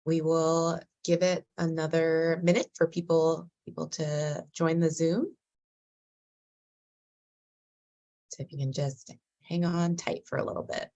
We will give it another minute for people to join the Zoom. So if you can just hang on tight for a little bit.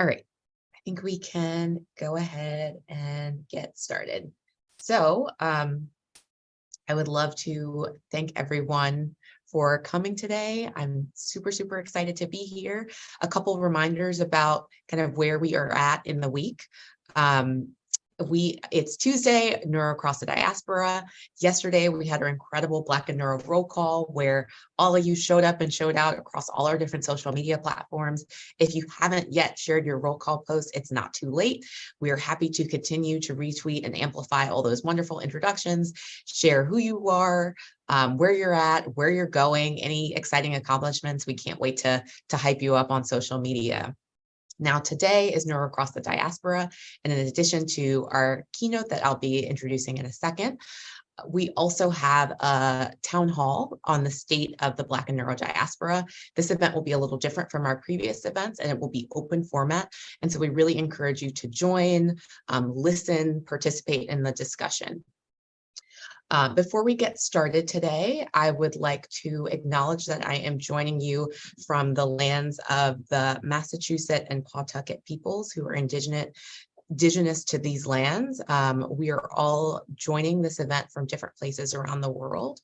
All right, I think we can go ahead and get started. So I would love to thank everyone for coming today. I'm super excited to be here. A couple of reminders about kind of where we are at in the week. It's Tuesday, Neuro across the diaspora. Yesterday, we had our incredible Black and Neuro roll call where all of you showed up and showed out across all our different social media platforms. If you haven't yet shared your roll call post, it's not too late. We are happy to continue to retweet and amplify all those wonderful introductions, share who you are, where you're at, where you're going, any exciting accomplishments. We can't wait to hype you up on social media. Now, today is Neuro Across the Diaspora, and in addition to our keynote that I'll be introducing in a second, we also have a town hall on the state of the Black and Neuro diaspora. This event will be a little different from our previous events, and it will be open format. And so we really encourage you to join, listen, participate in the discussion. Before we get started today, I would like to acknowledge that I am joining you from the lands of the Massachusetts and Pawtucket peoples who are indigenous to these lands. We are all joining this event from different places around the world.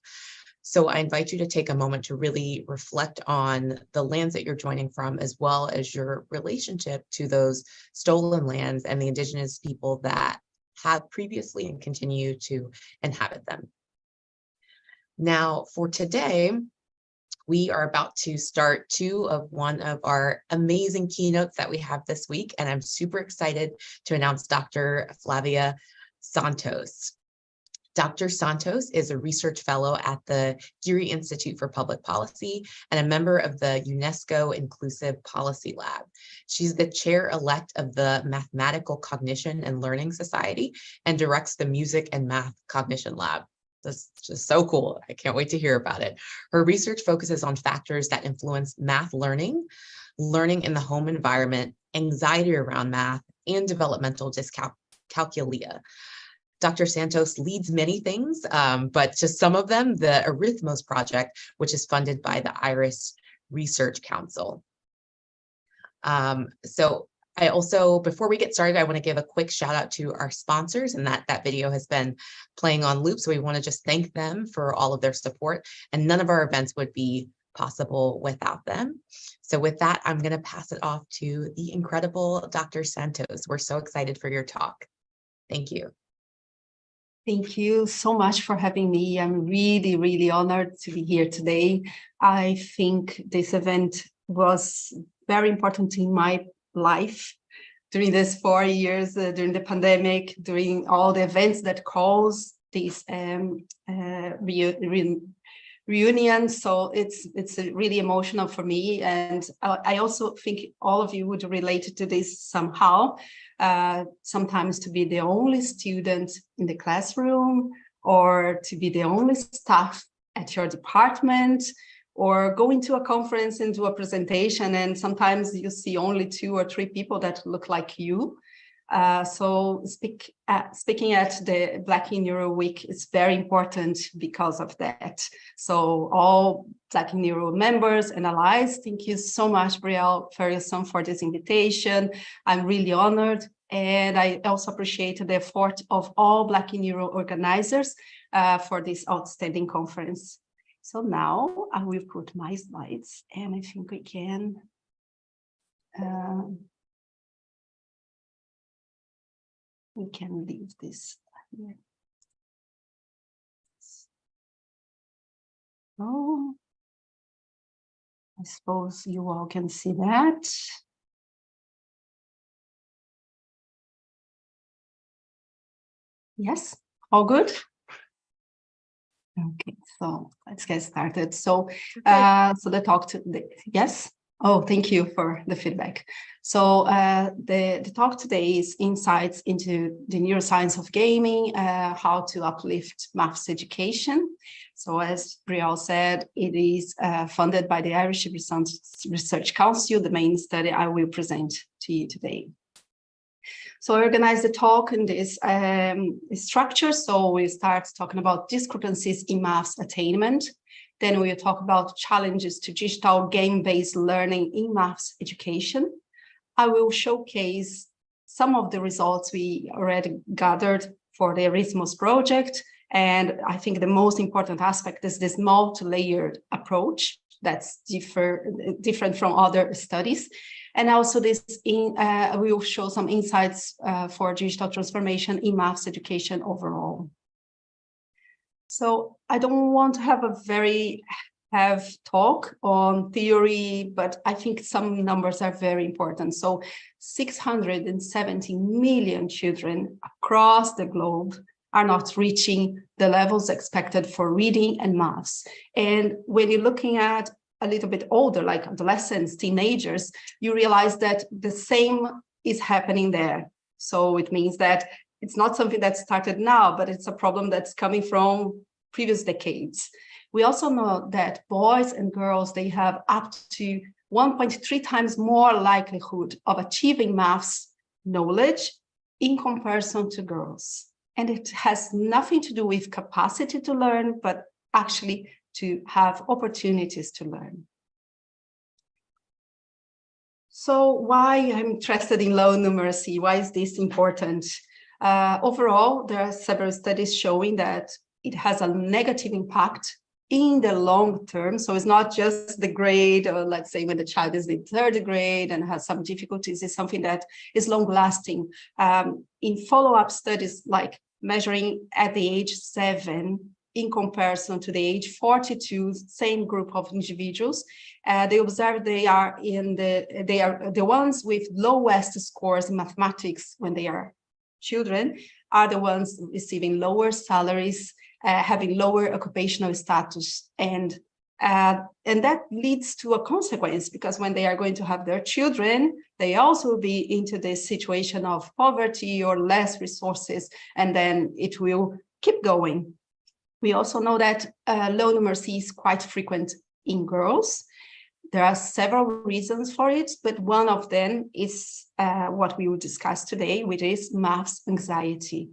So I invite you to take a moment to really reflect on the lands that you're joining from, as well as your relationship to those stolen lands and the indigenous people that have previously and continue to inhabit them. Now, for today, we are about to start one of our amazing keynotes that we have this week, and I'm super excited to announce Dr. Flavia Santos. Dr. Santos is a research fellow at the Geary Institute for Public Policy and a member of the UNESCO Inclusive Policy Lab. She's the chair-elect of the Mathematical Cognition and Learning Society and directs the Music and Math Cognition Lab. That's just so cool. I can't wait to hear about it. Her research focuses on factors that influence math learning, learning in the home environment, anxiety around math, and developmental dyscalculia. Dr. Santos leads many things, but just some of them, the Arithmós Project, which is funded by the Irish Research Council. So I also, before we get started, I want to give a quick shout out to our sponsors, and that video has been playing on loop. So we want to just thank them for all of their support, and none of our events would be possible without them. So with that, I'm going to pass it off to the incredible Dr. Santos. We're so excited for your talk. Thank you. Thank you so much for having me. I'm really honored to be here today. I think this event was very important in my life during these 4 years, during the pandemic, during all the events that caused this reunion. So it's really emotional for me. And I also think all of you would relate to this somehow. Sometimes to be the only student in the classroom, or to be the only staff at your department, or going to a conference and do a presentation, and sometimes you see only 2 or 3 people that look like you. So speaking at the Black in Neuro Week is very important because of that. So all Black in Neuro members and allies, thank you so much, Brielle Ferguson, for this invitation. I'm really honored. And I also appreciate the effort of all Black in Neuro organizers for this outstanding conference. So now I will put my slides, and I think we can leave this here. Oh, I suppose you all can see that. Yes, all good? Okay, so let's get started. So, so the talk today, yes? Oh, thank you for the feedback. So the talk today is insights into the neuroscience of gaming, how to uplift maths education. So as Brielle said, it is funded by the Irish Research Council, the main study I will present to you today. So I organized the talk in this structure. So we start talking about discrepancies in maths attainment. Then we'll talk about challenges to digital game-based learning in maths education. I will showcase some of the results we already gathered for the Arithmós project. And I think the most important aspect is this multi-layered approach that's different from other studies. And also this, we will show some insights for digital transformation in maths education overall. So I don't want to have a very heavy talk on theory, but I think some numbers are very important. So 670 million children across the globe are not reaching the levels expected for reading and maths. And when you're looking at a little bit older, like adolescents, teenagers, you realize that the same is happening there. So it means that it's not something that started now, but it's a problem that's coming from previous decades. We also know that boys and girls, they have up to 1.3 times more likelihood of achieving maths knowledge in comparison to girls. And it has nothing to do with capacity to learn, but actually to have opportunities to learn. So why I'm interested in low numeracy? Why is this important? Overall, there are several studies showing that it has a negative impact in the long term. So it's not just the grade, or let's say when the child is in third grade and has some difficulties, it's something that is long lasting. In follow-up studies, like measuring at the age 7 in comparison to the age 42, same group of individuals, they observe they are the ones with lowest scores in mathematics when they are children are the ones receiving lower salaries, having lower occupational status, and that leads to a consequence, because when they are going to have their children, they also will be into this situation of poverty or less resources, and then it will keep going. We also know that low numeracy is quite frequent in girls. There are several reasons for it, but one of them is what we will discuss today, which is maths anxiety.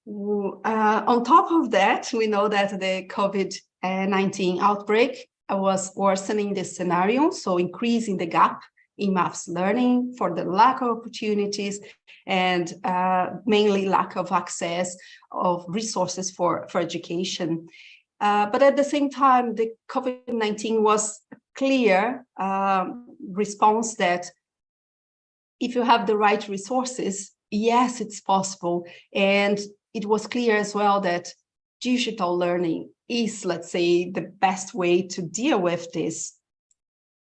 On top of that, we know that the COVID-19 outbreak was worsening the scenario, so increasing the gap in maths learning for the lack of opportunities and mainly lack of access of resources for education. But at the same time, the COVID-19 was a clear response that if you have the right resources, yes, it's possible. And it was clear as well that digital learning is, let's say, the best way to deal with this.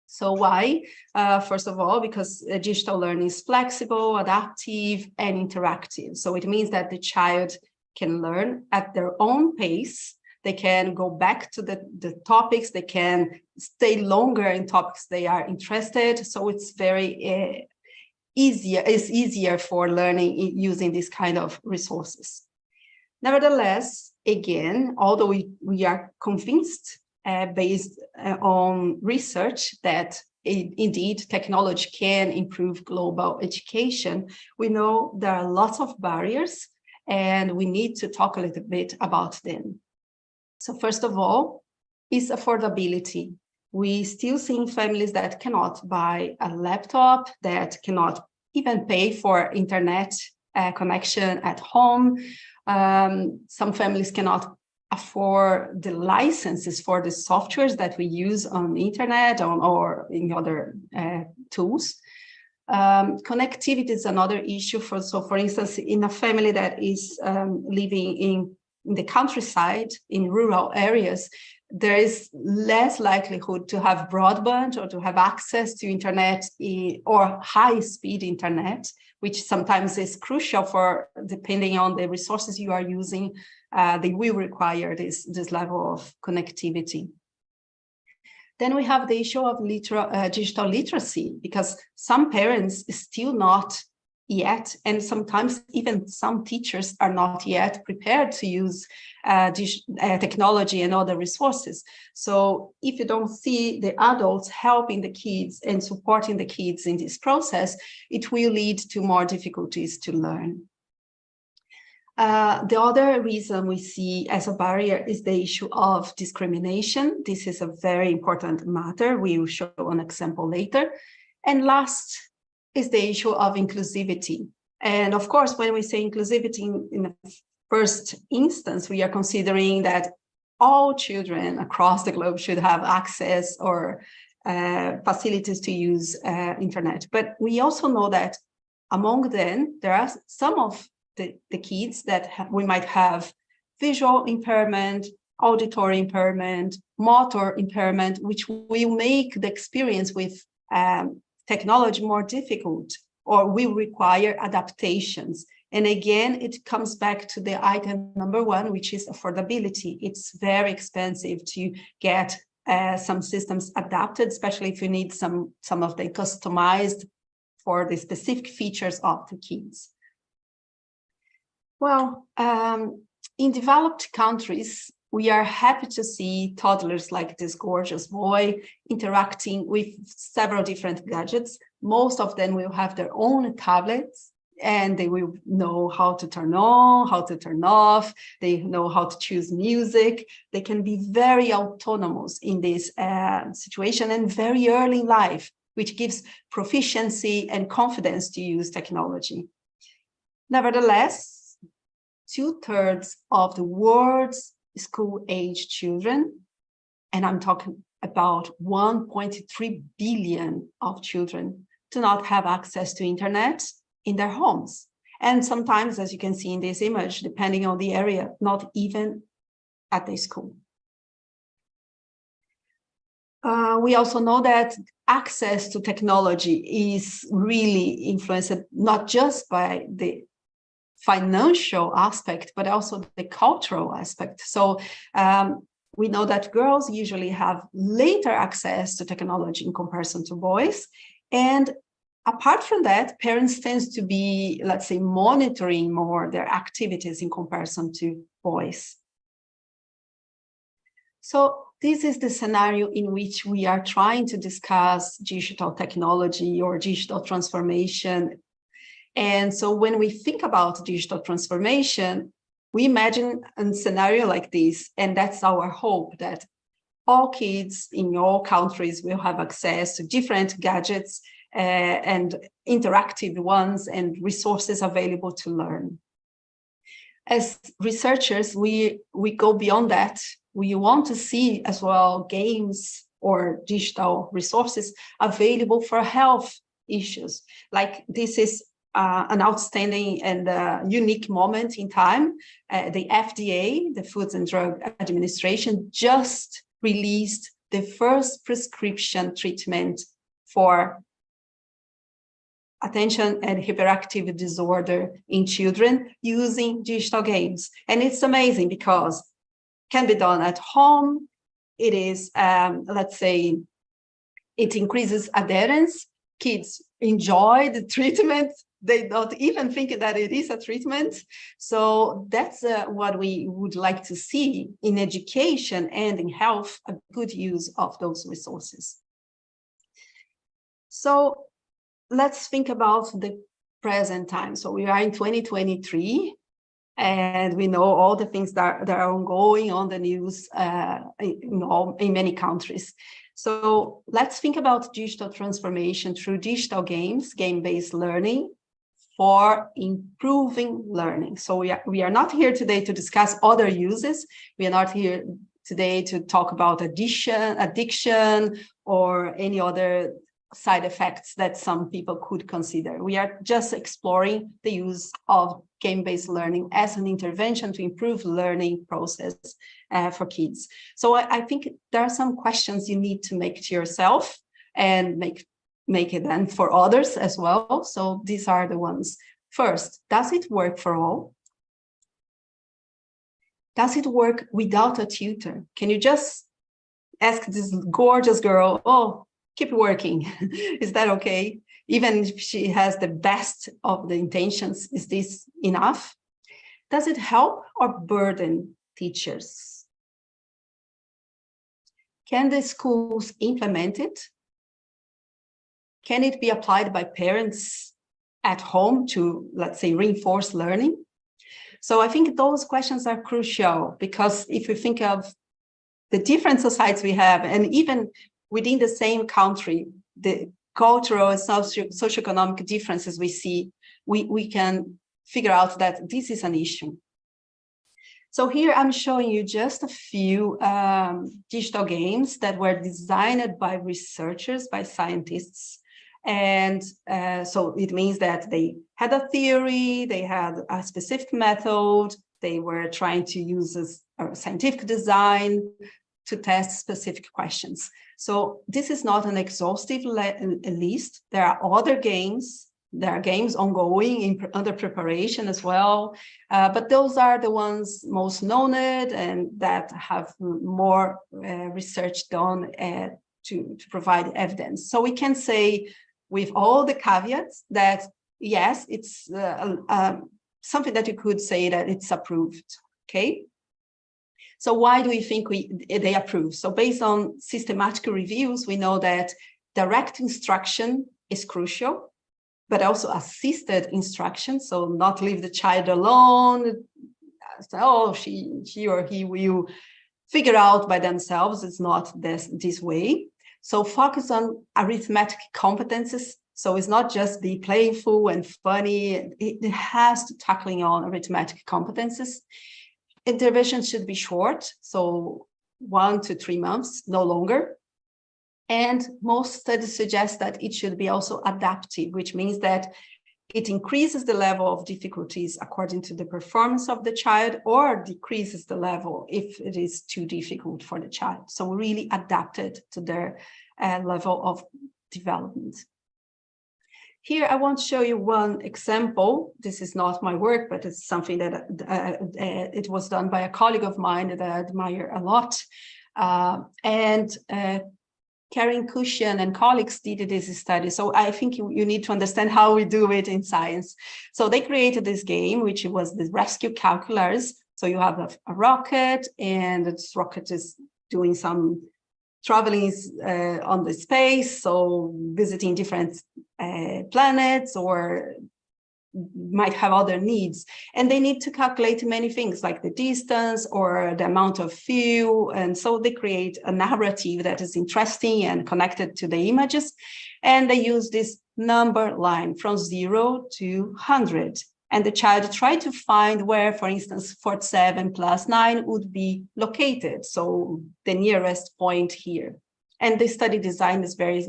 So why? First of all, because digital learning is flexible, adaptive, and interactive. So it means that the child can learn at their own pace. They can go back to the topics. They can stay longer in topics they are interested. So it's very easier. It's easier for learning using this kind of resources. Nevertheless, again, although we are convinced based on research that indeed technology can improve global education, we know there are lots of barriers, and we need to talk a little bit about them. So first of all, is affordability. We still see families that cannot buy a laptop, that cannot even pay for internet connection at home. Some families cannot afford the licenses for the softwares that we use on the internet or in other tools. Connectivity is another issue. For instance, in a family that is living in the countryside, in rural areas, there is less likelihood to have broadband or to have access to internet or high-speed internet, which sometimes is crucial for, depending on the resources you are using, they will require this level of connectivity. Then we have the issue of digital literacy, because some parents still not yet, and sometimes even some teachers are not yet prepared to use technology and other resources. So if you don't see the adults helping the kids and supporting the kids in this process, it will lead to more difficulties to learn. The other reason we see as a barrier is the issue of discrimination. This is a very important matter. We will show an example later. And last is the issue of inclusivity. And of course, when we say inclusivity in the first instance, we are considering that all children across the globe should have access or facilities to use internet. But we also know that among them, there are some of the kids that we might have visual impairment, auditory impairment, motor impairment, which will make the experience with technology more difficult or will require adaptations. And again, it comes back to the item number one, which is affordability. It's very expensive to get some systems adapted, especially if you need some of them customized for the specific features of the kids. Well, in developed countries, we are happy to see toddlers like this gorgeous boy interacting with several different gadgets. Most of them will have their own tablets, and they will know how to turn on, how to turn off. They know how to choose music. They can be very autonomous in this situation and very early in life, which gives proficiency and confidence to use technology. Nevertheless, 2/3 of the world's school-age children, and I'm talking about 1.3 billion of children, do not have access to internet in their homes. And sometimes, as you can see in this image, depending on the area, not even at the school. We also know that access to technology is really influenced not just by the financial aspect, but also the cultural aspect. So we know that girls usually have later access to technology in comparison to boys. And apart from that, parents tend to be, let's say, monitoring more their activities in comparison to boys. So this is the scenario in which we are trying to discuss digital technology or digital transformation. And so when we think about digital transformation, we imagine a scenario like this, and that's our hope, that all kids in all countries will have access to different gadgets and interactive ones and resources available to learn. As researchers, we go beyond that. We want to see as well games or digital resources available for health issues. Like this is an outstanding and unique moment in time. The FDA, the Food and Drug Administration, just released the first prescription treatment for attention and hyperactive disorder in children using digital games. And it's amazing because it can be done at home. It is, let's say, it increases adherence. Kids enjoy the treatment. They don't even think that it is a treatment. So that's what we would like to see in education and in health, a good use of those resources. So let's think about the present time. So we are in 2023, and we know all the things that are ongoing on the news in many countries. So let's think about digital transformation through digital games, game-based learning for improving learning. So we are not here today to discuss other uses. We are not here today to talk about addiction, or any other side effects that some people could consider. We are just exploring the use of game-based learning as an intervention to improve learning process for kids. So I think there are some questions you need to make to yourself and make it then for others as well. So these are the ones. First, does it work for all? Does it work without a tutor? Can you just ask this gorgeous girl, oh, keep working. Is that okay? Even if she has the best of the intentions, is this enough? Does it help or burden teachers? Can the schools implement it? Can it be applied by parents at home to, let's say, reinforce learning? So I think those questions are crucial, because if you think of the different societies we have, and even within the same country, the cultural and socioeconomic differences we see, we can figure out that this is an issue. So here I'm showing you just a few digital games that were designed by researchers, by scientists. And so it means that they had a theory, they had a specific method, they were trying to use a scientific design to test specific questions. So this is not an exhaustive list. There are other games. There are games ongoing under preparation as well. But those are the ones most known and that have more research done to provide evidence. So we can say with all the caveats that, yes, it's something that you could say that it's approved, okay? So why do we think they approve? So based on systematic reviews, we know that direct instruction is crucial, but also assisted instruction. So not leave the child alone. So, oh, she or he will figure out by themselves. It's not this way. So focus on arithmetic competences. So it's not just be playful and funny. It has to tackling on arithmetic competences. Intervention should be short, so 1 to 3 months, no longer. And most studies suggest that it should be also adaptive, which means that it increases the level of difficulties according to the performance of the child, or decreases the level if it is too difficult for the child. So really adapted to their level of development. Here, I want to show you one example. This is not my work, but it's something that it was done by a colleague of mine that I admire a lot. Karen Cushion and colleagues did this study. So I think you need to understand how we do it in science. So they created this game, which was the rescue calculus. So you have a rocket, and this rocket is doing some traveling on the space, so visiting different planets, or might have other needs. And they need to calculate many things like the distance or the amount of fuel. And so they create a narrative that is interesting and connected to the images. And they use this number line from 0 to 100. And the child tried to find where, for instance, 47 plus 9 would be located. So the nearest point here. And the study design is very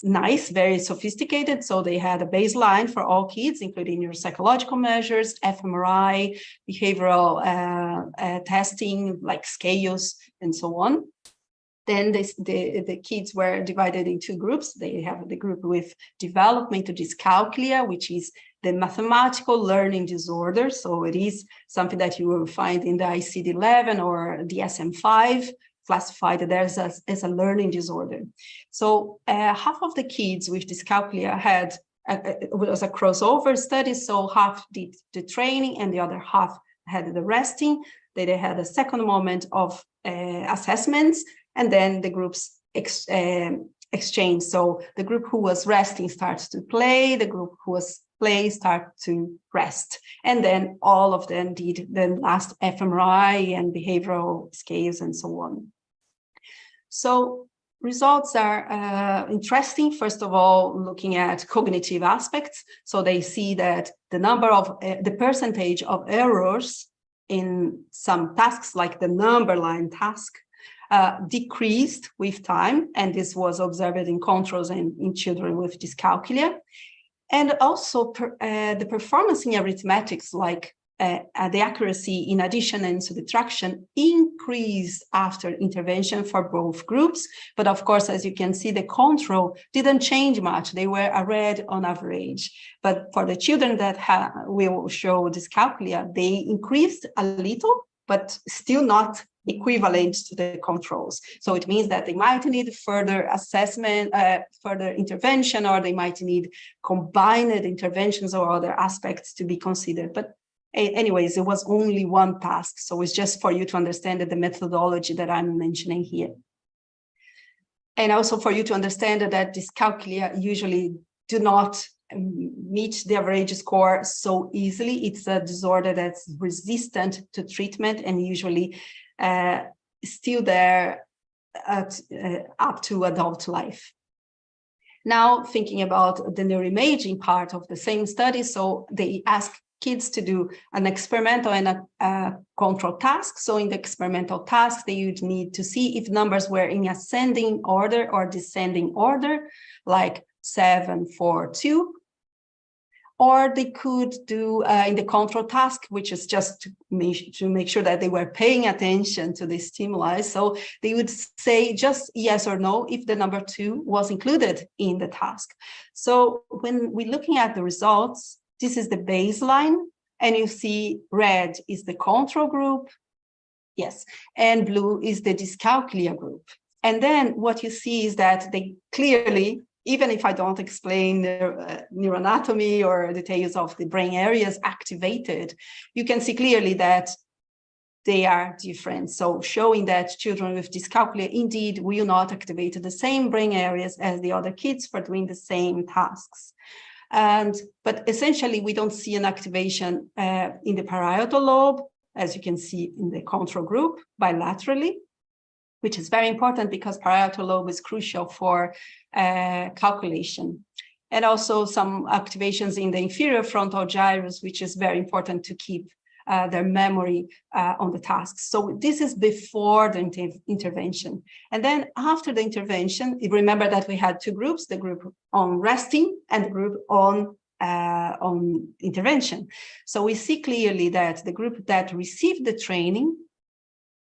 nice, very sophisticated. So they had a baseline for all kids, including neuropsychological measures, fMRI, behavioral testing, like scales, and so on. Then the kids were divided in 2 groups. They have the group with developmental dyscalculia, which is the mathematical learning disorder. So it is something that you will find in the ICD-11 or the DSM-5, classified there as a learning disorder. So half of the kids with dyscalculia had, it was a crossover study. So half did the training and the other half had the resting. They had a second moment of assessments. And then the groups exchange. So the group who was resting starts to play, the group who was play start to rest. And then all of them did the last fMRI and behavioral scales and so on. So results are interesting. First of all, looking at cognitive aspects. So they see that the number of, the percentage of errors in some tasks, like the number line task, decreased with time. And this was observed in controls and in children with dyscalculia. And also the performance in arithmetics, like the accuracy in addition and subtraction, increased after intervention for both groups. But of course, as you can see, the control didn't change much. They were a red on average. But for the children that will show dyscalculia, they increased a little, but still not equivalent to the controls. So it means that they might need further assessment, further intervention, or they might need combined interventions or other aspects to be considered. But anyways, it was only one task. So it's just for you to understand the methodology that I'm mentioning here. And also for you to understand that dyscalculia usually do not meet the average score so easily. It's a disorder that's resistant to treatment and usually still there up to adult life. Now, thinking about the neuroimaging part of the same study, so they ask kids to do an experimental and a control task. So in the experimental task, they would need to see if numbers were in ascending order or descending order, like 7, 4, 2. Or they could do in the control task, which is just to make sure that they were paying attention to the stimuli. So they would say just yes or no if the number 2 was included in the task. So when we're looking at the results, this is the baseline, and you see red is the control group, yes, and blue is the dyscalculia group. And then what you see is that they clearly, even if I don't explain neuroanatomy or details of the brain areas activated, you can see clearly that they are different. So showing that children with dyscalculia indeed will not activate the same brain areas as the other kids for doing the same tasks. But essentially, we don't see an activation in the parietal lobe, as you can see in the control group, bilaterally, which is very important because parietal lobe is crucial for calculation. And also some activations in the inferior frontal gyrus, which is very important to keep their memory on the tasks. So this is before the intervention. And then after the intervention, remember that we had 2 groups, the group on resting and the group on intervention. So we see clearly that the group that received the training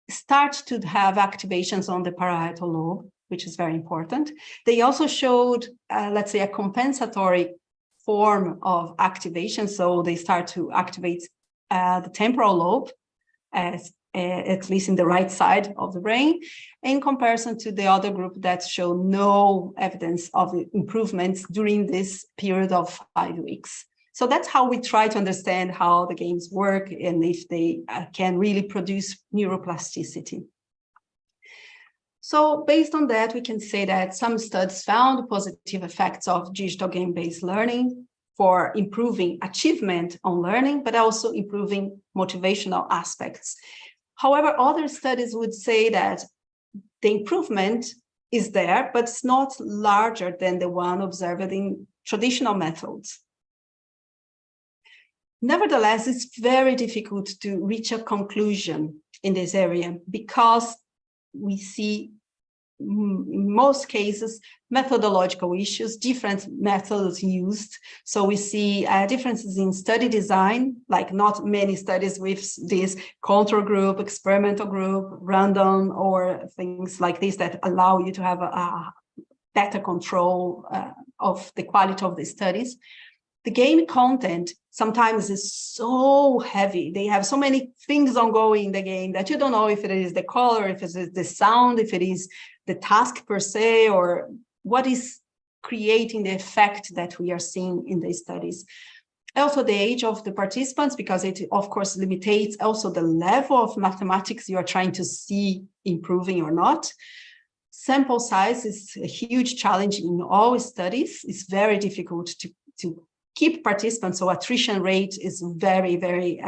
start to have activations on the parietal lobe, which is very important. They also showed, let's say, a compensatory form of activation. So they start to activate the temporal lobe, at least in the right side of the brain, in comparison to the other group that show no evidence of improvements during this period of 5 weeks. So that's how we try to understand how the games work and if they can really produce neuroplasticity. So based on that, we can say that some studies found positive effects of digital game-based learning for improving achievement on learning, but also improving motivational aspects. However, other studies would say that the improvement is there, but it's not larger than the one observed in traditional methods. Nevertheless, it's very difficult to reach a conclusion in this area because we see in most cases, methodological issues, different methods used. So we see differences in study design, like not many studies with this control group, experimental group, random, or things like this that allow you to have a better control of the quality of the studies. The game content sometimes is so heavy. They have so many things ongoing in the game that you don't know if it is the color, if it is the sound, if it is the task per se, or what is creating the effect that we are seeing in the studies. Also the age of the participants, because it of course limitates also the level of mathematics you are trying to see improving or not. sample size is a huge challenge in all studies. It's very difficult to keep participants, so attrition rate is very, very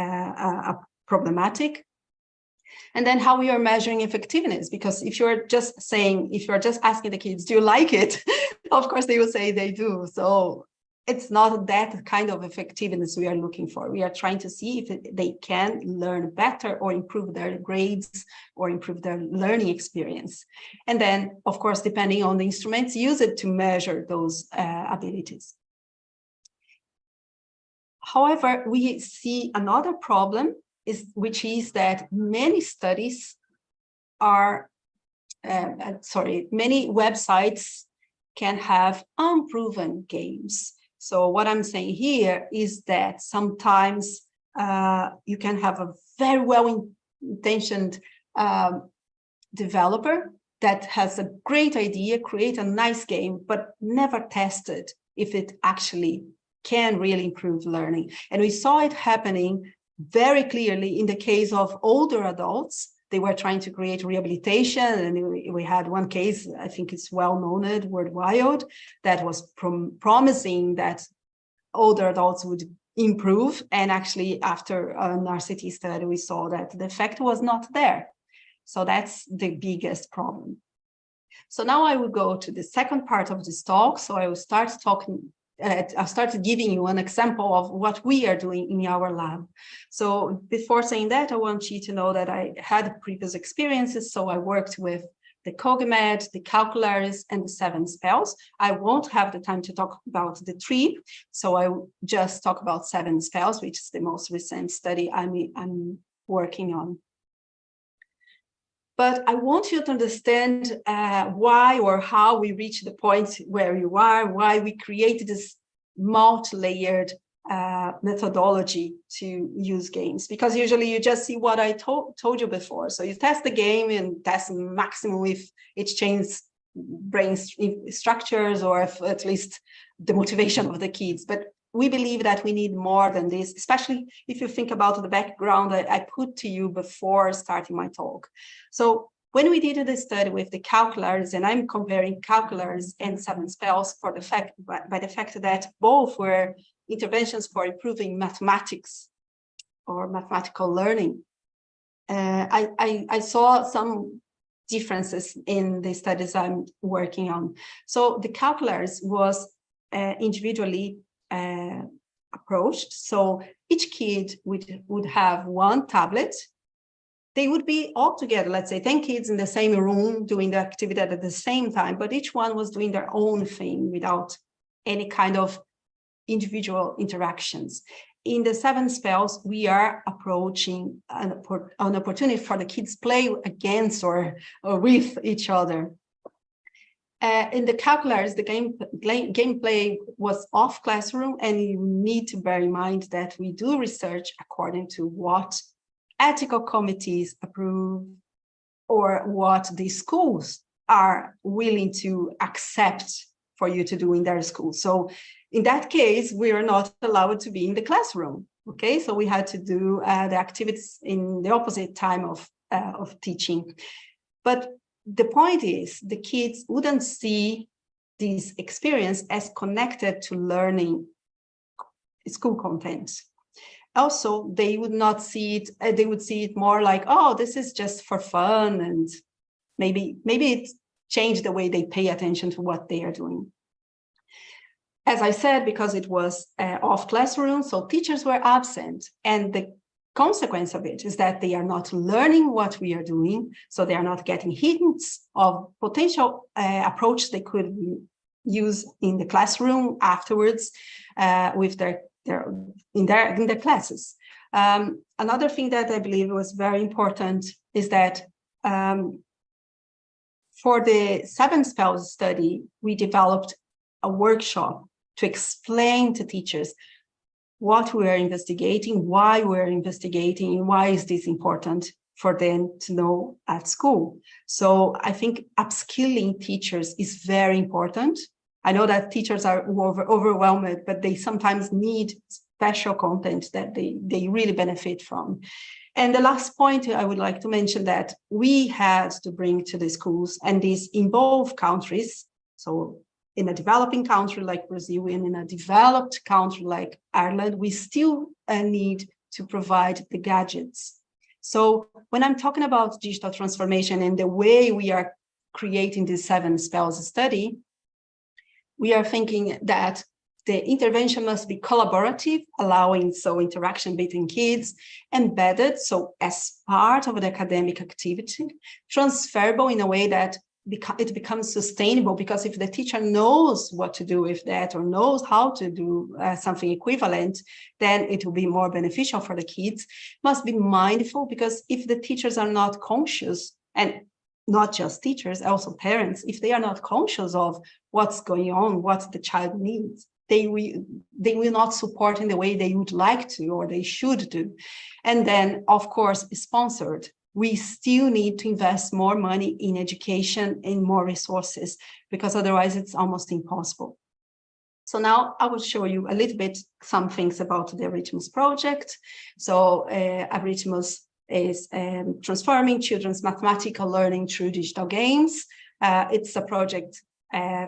problematic. And then how we are measuring effectiveness, because if you're just asking the kids, do you like it? Of course, they will say they do. So it's not that kind of effectiveness we are looking for. We are trying to see if they can learn better or improve their grades or improve their learning experience. And then, of course, depending on the instruments, use it to measure those abilities. However, we see another problem, which is that many studies are, many websites can have unproven games. So what I'm saying here is that sometimes you can have a very well-intentioned developer that has a great idea, create a nice game, but never tested if it actually can really improve learning. And we saw it happening very clearly in the case of older adults. They were trying to create rehabilitation, and we had one case, I think it's well known worldwide, that was promising that older adults would improve. And actually, after an RCT study, we saw that the effect was not there. So that's the biggest problem. So now I will go to the second part of this talk. So I will start talking. I started giving you an example of what we are doing in our lab. So before saying that, I want you to know that I had previous experiences. So I worked with the CogMed, the Calcularis, and the 7 spells. I won't have the time to talk about the 3, so I will just talk about 7 spells, which is the most recent study I'm working on. But I want you to understand why or how we reach the point where you are, why we created this multi-layered methodology to use games. Because usually you just see what I told you before. So you test the game and test maximum if it changes brain structures or if at least the motivation of the kids. But we believe that we need more than this, especially if you think about the background I put to you before starting my talk. So when we did the study with the Calcularis, and I'm comparing Calcularis and 7 spells by the fact that both were interventions for improving mathematics or mathematical learning, I saw some differences in the studies I'm working on. So the Calcularis was individually approached. So each kid would have one tablet. They would be all together, let's say 10 kids in the same room doing the activity at the same time, but each one was doing their own thing without any kind of individual interactions. In the 7 spells, we are approaching an opportunity for the kids play against or with each other. In the Calcularis, the gameplay was off classroom, and you need to bear in mind that we do research according to what ethical committees approve or what the schools are willing to accept for you to do in their school. So in that case, we are not allowed to be in the classroom. Okay, so we had to do the activities in the opposite time of teaching. But the point is, the kids wouldn't see this experience as connected to learning school content. Also, they would not see it, they would see it more like, oh, this is just for fun, and maybe it changed the way they pay attention to what they are doing. As I said, because it was off classroom, so teachers were absent, and the consequence of it is that they are not learning what we are doing, so they are not getting hints of potential approach they could use in the classroom afterwards with their classes. Another thing that I believe was very important is that for the 7 spells study, we developed a workshop to explain to teachers what we are investigating, why we're investigating, and why is this important for them to know at school. So I think upskilling teachers is very important. I know that teachers are overwhelmed, but they sometimes need special content that they really benefit from. And the last point I would like to mention that we had to bring to the schools, and this in both countries, so in a developing country like Brazil and in a developed country like Ireland, we still need to provide the gadgets. So when I'm talking about digital transformation and the way we are creating this 7 spells study, we are thinking that the intervention must be collaborative, allowing interaction between kids, embedded, so as part of the academic activity, transferable in a way that it becomes sustainable, because if the teacher knows what to do with that or knows how to do something equivalent, then it will be more beneficial for the kids. Must be mindful, because if the teachers are not conscious, and not just teachers, also parents, if they are not conscious of what's going on, what the child needs, they will not support in the way they would like to or they should do. And then, of course, sponsored. We still need to invest more money in education and more resources, because otherwise it's almost impossible. So now I will show you a little bit some things about the Arithmós project. So Arithmós is transforming children's mathematical learning through digital games. It's a project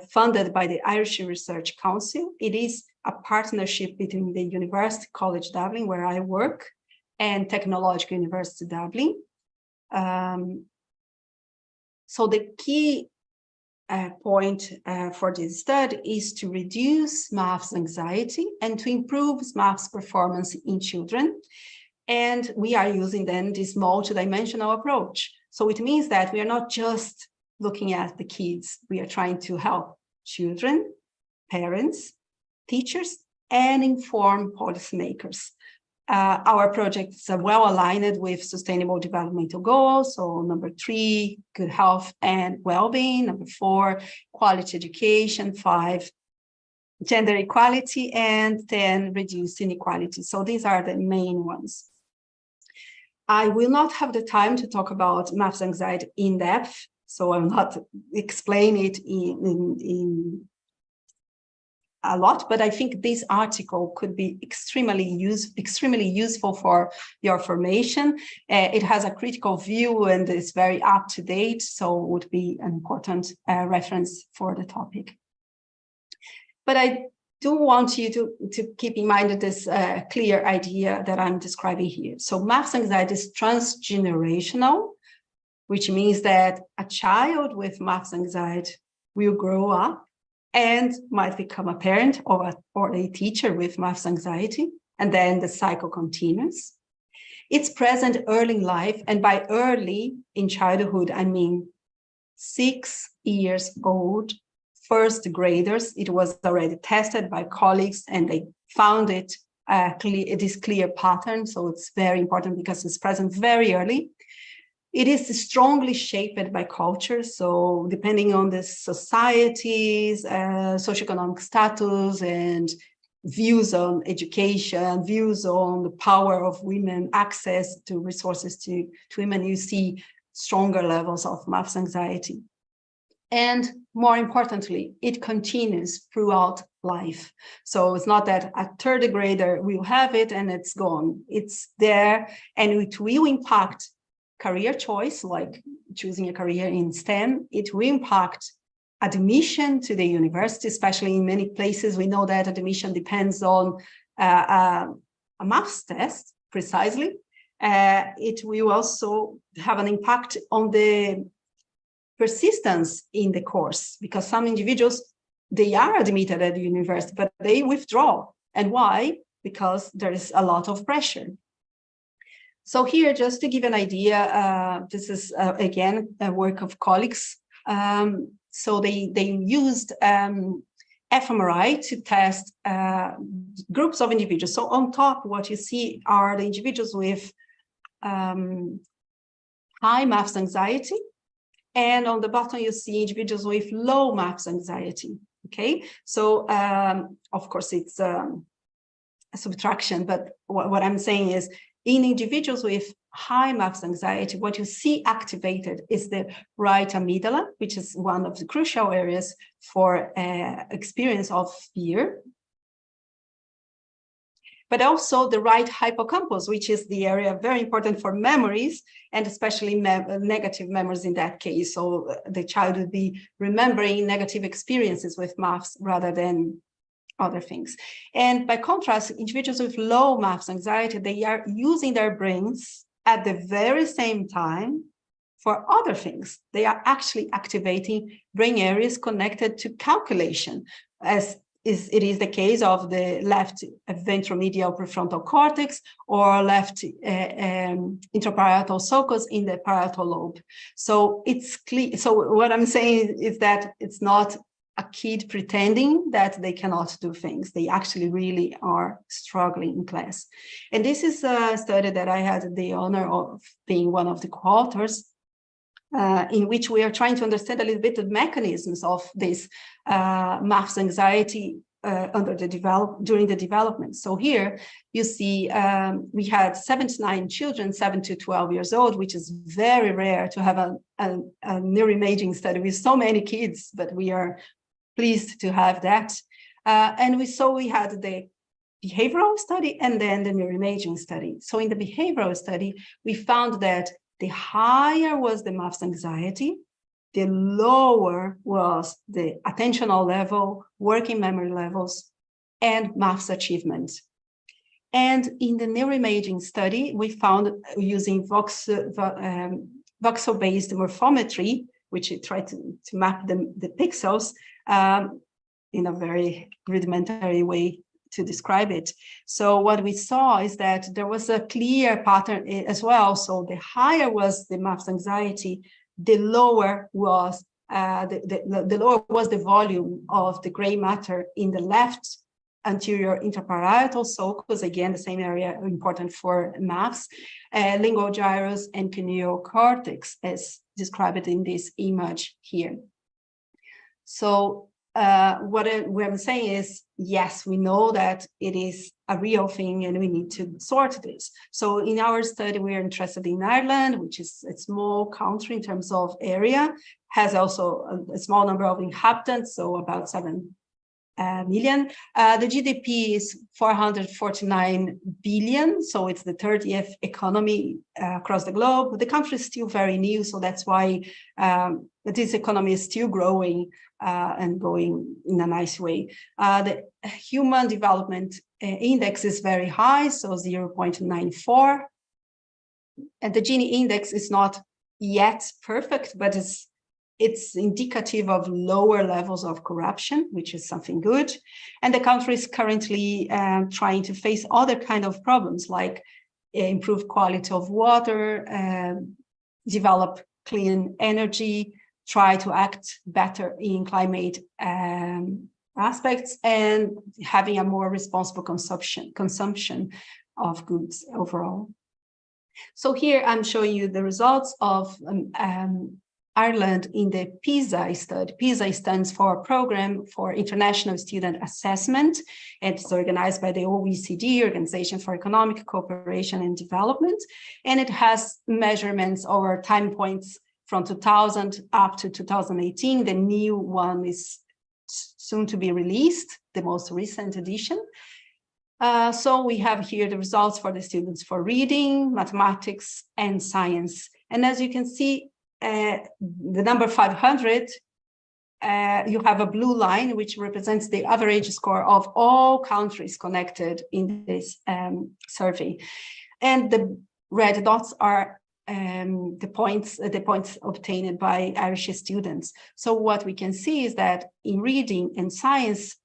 funded by the Irish Research Council. It is a partnership between the University College Dublin, where I work, and Technological University Dublin. So the key point for this study is to reduce maths anxiety and to improve maths performance in children. And we are using then this multidimensional approach. So it means that we are not just looking at the kids, we are trying to help children, parents, teachers, and inform policymakers. Our project is well aligned with sustainable developmental goals. So number 3, good health and well-being. Number 4, quality education. 5, gender equality. And 10, reduce inequality. So these are the main ones. I will not have the time to talk about maths anxiety in depth, so I'll not explain it in a lot, but I think this article could be extremely useful for your formation. It has a critical view and is very up to date, so would be an important reference for the topic. But I do want you to keep in mind this clear idea that I'm describing here. So maths anxiety is transgenerational, which means that a child with maths anxiety will grow up and might become a parent or a teacher with maths anxiety, and then the cycle continues. It's present early in life, and by early in childhood, I mean 6 years old, first graders. It was already tested by colleagues, and they found it this clear pattern. So it's very important because it's present very early. It is strongly shaped by culture. So depending on the society's socioeconomic status and views on education, views on the power of women, access to resources to women, you see stronger levels of maths anxiety. And more importantly, it continues throughout life. So it's not that a third grader will have it and it's gone. It's there, and it will impact career choice, like choosing a career in STEM. It will impact admission to the university, especially in many places. We know that admission depends on a maths test, precisely. It will also have an impact on the persistence in the course, because some individuals, they are admitted at the university, but they withdraw. And why? Because there is a lot of pressure. So here, just to give an idea, this is, again, a work of colleagues. So they used fMRI to test groups of individuals. So on top, what you see are the individuals with high maths anxiety. And on the bottom, you see individuals with low maths anxiety, okay? So, of course, it's a subtraction, but what I'm saying is, in individuals with high maths anxiety, what you see activated is the right amygdala, which is one of the crucial areas for experience of fear. but also the right hippocampus, which is the area very important for memories, and especially negative memories in that case. So the child would be remembering negative experiences with maths rather than other things. And by contrast, individuals with low maths anxiety, they are using their brains at the very same time for other things. They are actually activating brain areas connected to calculation, as it is the case of the left ventromedial prefrontal cortex or left intraparietal sulcus in the parietal lobe. So it's clear. So what I'm saying is that it's not a kid pretending that they cannot do things. They actually really are struggling in class. And this is a study that I had the honor of being one of the co-authors, in which we are trying to understand a little bit the mechanisms of this maths anxiety during the development. So here you see we had 79 children, 7 to 12 years old, which is very rare to have a neuroimaging study with so many kids, but we are pleased to have that. And we had the behavioral study and then the neuroimaging study. So in the behavioral study, we found that the higher was the maths anxiety, the lower was the attentional level, working memory levels, and maths achievement. And in the neuroimaging study, we found using voxel-based morphometry, which it tried to map the pixels in a very rudimentary way to describe it. So what we saw is that there was a clear pattern as well. So the higher was the maths anxiety, the lower was the lower was the volume of the gray matter in the left anterior intraparietal sulcus, again the same area important for maths, lingual gyrus and pineal cortex, as described in this image here. So what I'm saying is, yes, we know that it is a real thing and we need to sort this. So in our study, we are interested in Ireland, which is a small country in terms of area, has also a small number of inhabitants, so about 7 million. The GDP is 449 billion, so it's the 30th economy across the globe. The country is still very new, so that's why this economy is still growing and going in a nice way. The Human Development Index is very high, so 0.94. And the Gini index is not yet perfect, but it's indicative of lower levels of corruption, which is something good. And the country is currently trying to face other kind of problems, like improve quality of water, develop clean energy, try to act better in climate aspects, and having a more responsible consumption of goods overall. So here I'm showing you the results of Ireland in the PISA study. PISA stands for Program for International Student Assessment. It's organized by the OECD, Organization for Economic Cooperation and Development, and it has measurements over time points from 2000 up to 2018. The new one is soon to be released, the most recent edition. So we have here the results for the students for reading, mathematics, and science. And as you can see, the number 500, you have a blue line, which represents the average score of all countries connected in this survey. And the red dots are the points obtained by Irish students. So what we can see is that in reading and science,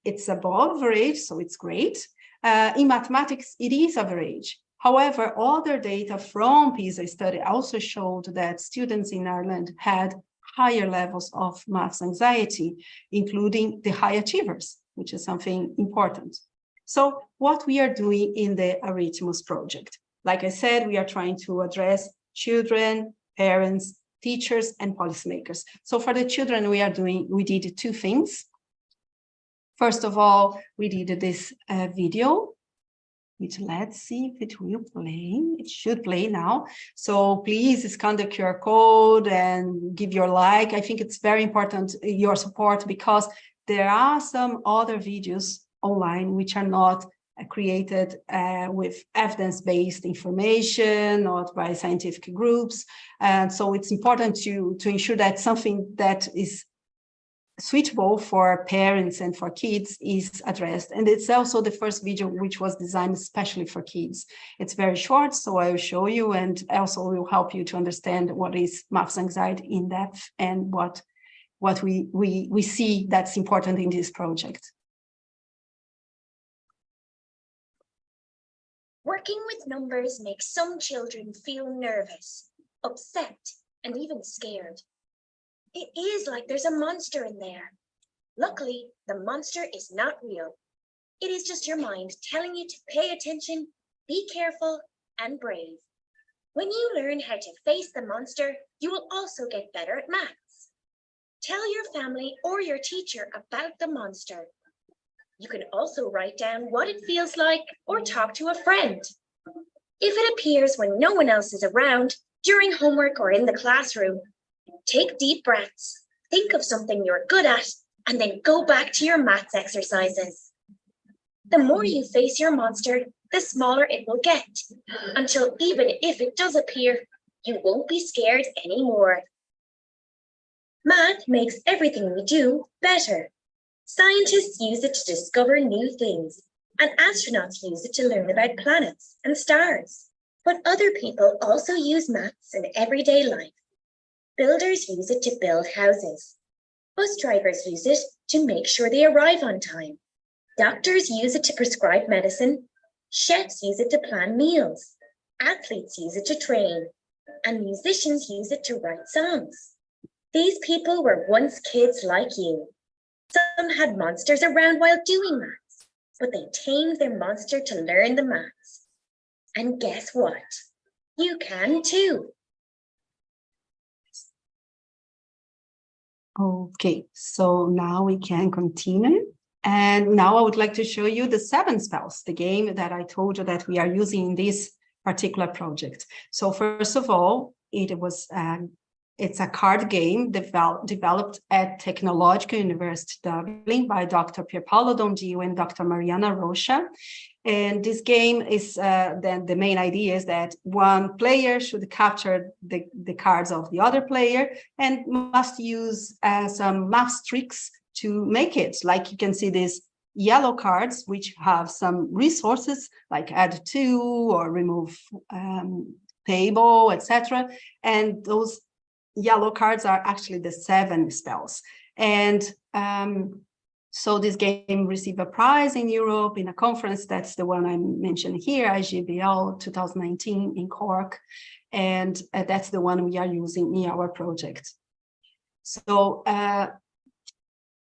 it's above average, so it's great. In mathematics, it is average. However, other data from PISA study also showed that students in Ireland had higher levels of maths anxiety, including the high achievers, which is something important. So what we are doing in the Arithmós project, like I said, we are trying to address children, parents, teachers, and policymakers. So for the children, we did two things. First of all, we did this video, which let's see if it will play. It should play now. So please scan the QR code and give your like. I think it's very important, your support, because there are some other videos online which are not created with evidence-based information or by scientific groups. And so it's important to ensure that something that is suitable for parents and for kids is addressed. And it's also the first video which was designed especially for kids. It's very short, so I will show you, and also will help you to understand what is maths anxiety in depth and what we see that's important in this project. Working with numbers makes some children feel nervous, upset, and even scared. It is like there's a monster in there. Luckily, the monster is not real. It is just your mind telling you to pay attention, be careful, and brave. When you learn how to face the monster, you will also get better at maths. Tell your family or your teacher about the monster. You can also write down what it feels like or talk to a friend. If it appears when no one else is around, during homework or in the classroom, take deep breaths, think of something you're good at, and then go back to your maths exercises. The more you face your monster, the smaller it will get, until even if it does appear, you won't be scared anymore. Math makes everything we do better. Scientists use it to discover new things, and astronauts use it to learn about planets and stars. But other people also use maths in everyday life. Builders use it to build houses. Bus drivers use it to make sure they arrive on time. Doctors use it to prescribe medicine. Chefs use it to plan meals. Athletes use it to train. And musicians use it to write songs. These people were once kids like you. Some had monsters around while doing maths, but they tamed their monster to learn the maths. And guess what? You can too. Okay, so now we can continue. And now I would like to show you the 7 spells, the game that I told you that we are using in this particular project. So first of all, it's a card game developed at Technological University Dublin by Dr. Pierpaolo Dongio and Dr. Mariana Rocha. And this game is then the main idea is that one player should capture the cards of the other player and must use some math tricks to make it. Like you can see these yellow cards, which have some resources like add 2 or remove table, etc. And those yellow cards are actually the 7 spells. And so this game received a prize in Europe in a conference. That's the one I mentioned here, IGBL 2019 in Cork. And that's the one we are using in our project. So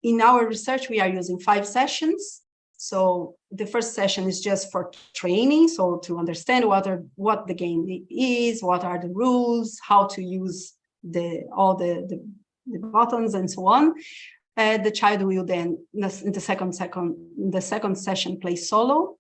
in our research, we are using 5 sessions. So the first session is just for training, so to understand what the game is, what are the rules, how to use all the buttons and so on. The child will then, in the second session, play solo,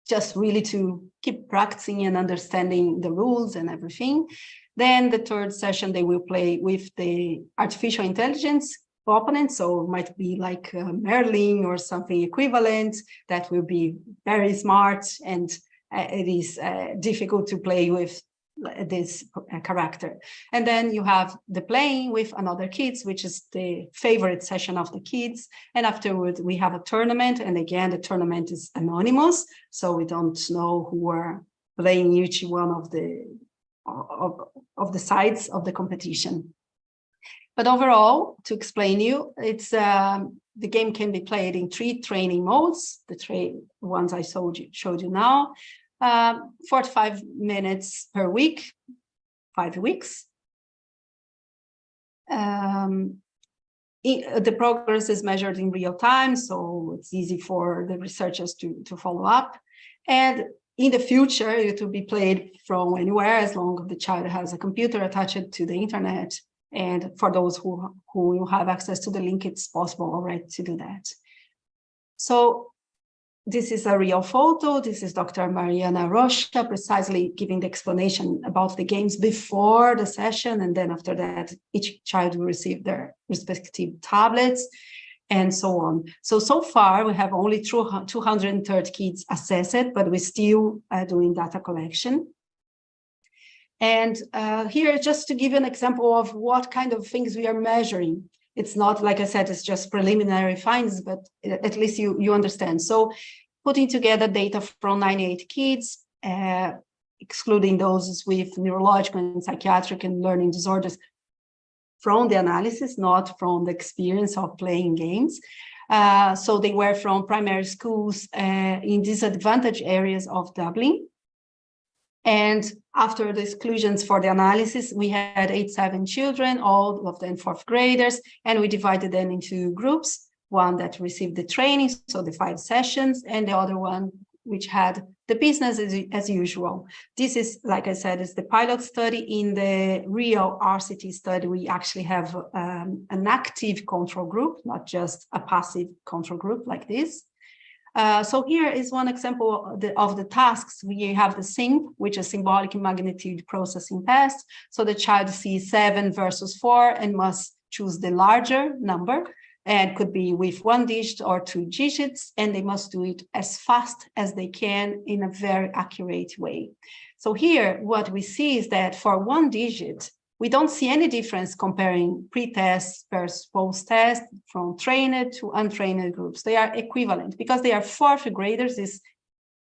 just really to keep practicing and understanding the rules and everything. Then the third session, they will play with the artificial intelligence opponent, so it might be like Merlin or something equivalent that will be very smart, and it is difficult to play with this character. And then you have the playing with another kids, which is the favorite session of the kids. And afterwards we have a tournament, and again the tournament is anonymous, so we don't know who are playing each one of the sides of the competition. But overall, to explain you, it's the game can be played in 3 training modes, the ones I showed you now. 45 minutes per week, 5 weeks. The progress is measured in real time, so it's easy for the researchers to follow up. And in the future, it will be played from anywhere as long as the child has a computer attached to the internet. And for those who will have access to the link, it's possible already to do that. So this is a real photo. This is Dr. Mariana Rocha precisely giving the explanation about the games before the session. And then after that, each child will receive their respective tablets. and so on. So far, we have only 230 kids assessed, but we're still doing data collection. And here, just to give you an example of what kind of things we are measuring. It's not, like I said, it's just preliminary findings, but at least you understand. So putting together data from 98 kids, excluding those with neurological and psychiatric and learning disorders from the analysis, not from the experience of playing games. So they were from primary schools in disadvantaged areas of Dublin. And after the exclusions for the analysis, we had 87 children, all of them fourth graders, and we divided them into groups, one that received the training, so the 5 sessions, and the other one which had the business as usual. This is, like I said, is the pilot study. In the real RCT study, we actually have an active control group, not just a passive control group like this. So here is one example of the tasks. We have the SYMP, which is symbolic magnitude processing test. So the child sees 7 versus 4 and must choose the larger number, and could be with 1 digit or 2 digits, and they must do it as fast as they can in a very accurate way. So here, what we see is that for 1 digit, we don't see any difference comparing pre-test versus post-test from trained to untrained groups. They are equivalent because they are fourth graders. It's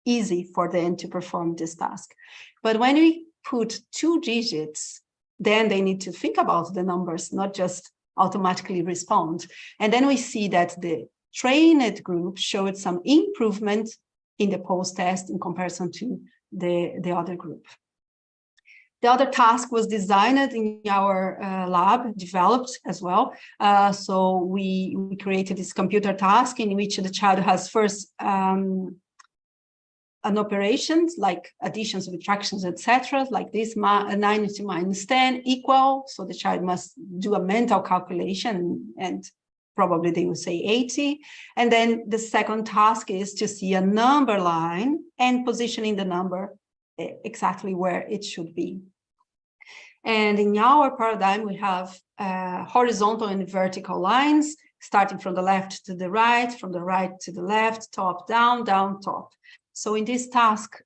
easy for them to perform this task. But when we put 2 digits, then they need to think about the numbers, not just automatically respond. And then we see that the trained group showed some improvement in the post-test in comparison to the other group. The other task was designed in our lab, developed as well. So we created this computer task in which the child has first an operations like additions, subtractions, etc. Like this, 90 minus 10 equal. So the child must do a mental calculation, and probably they will say 80. And then the second task is to see a number line and positioning the number exactly where it should be. And in our paradigm, we have horizontal and vertical lines, starting from the left to the right, from the right to the left, top, down, down, top. So in this task,